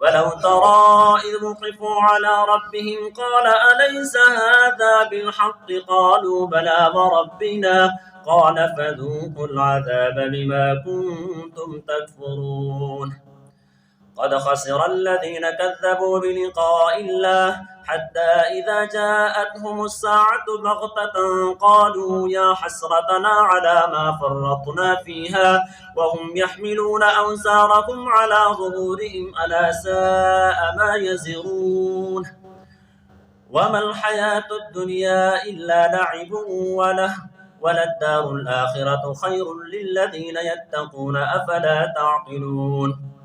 ولو ترى إذ وقفوا على ربهم قال أليس هذا بالحق قالوا بلى وربنا قال فذوقوا العذاب بما كنتم تكفرون قد خسر الذين كذبوا بلقاء الله حتى إذا جاءتهم الساعة بغتة قالوا يا حسرتنا على ما فرطنا فيها وهم يحملون أوزارهم على ظهورهم ألا ساء ما يزرون وما الحياة الدنيا إلا لعب وله وللدار الآخرة خير للذين يتقون أفلا تعقلون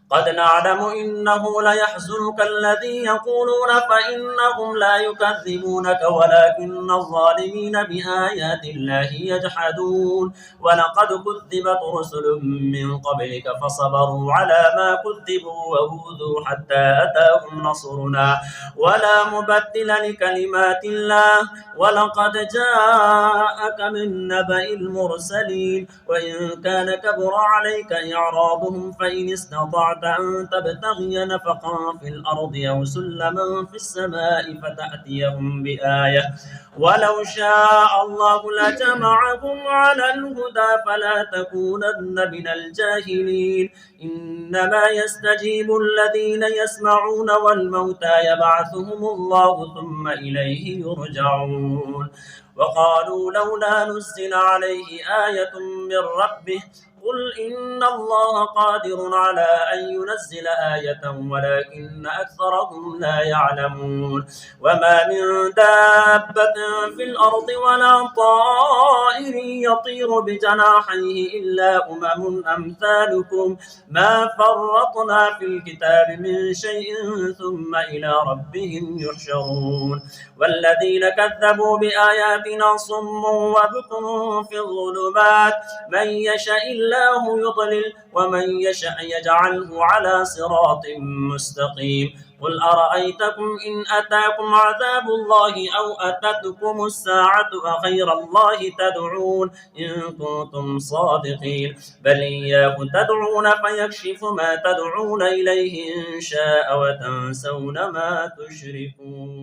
قد نعلم إنه ليحزنك الذي يقولون فإنهم لا يكذبونك ولكن الظالمين بآيات الله يجحدون ولقد كذبت رسل من قبلك فصبروا على ما كذبوا وأوذوا حتى أتاهم نصرنا ولا مبدل لكلمات الله ولقد جاءك من نبأ المرسلين وإن كان كبر عليك إعراضهم فإن استطعت أن تبتغي نفقا في الأرض أو سلما في السماء فتأتيهم بآية ولو شاء الله لجمعهم على الهدى فلا تكونن من الجاهلين إنما يستجيب الذين يسمعون والموتى يبعثهم الله ثم إليه يرجعون وقالوا لولا نزل عليه آية من ربه قل إن الله قادر على أن ينزل آية ولكن أكثرهم لا يعلمون وما من دابة في الأرض ولا طائر يطير بجناحيه إلا أمثالكم ما فرطنا في الكتاب من شيء ثم إلى ربهم يحشرون والذين كذبوا بآياتنا صم وبكم في الظلمات من يشاء الله يضلل ومن يشاء يجعله على صراط مستقيم قل أرأيتكم إن أتاكم عذاب الله أو أتتكم الساعة أغير الله تدعون إن كنتم صادقين بل إياه تدعون فيكشف ما تدعون إليه إن شاء وتنسون ما تشركون.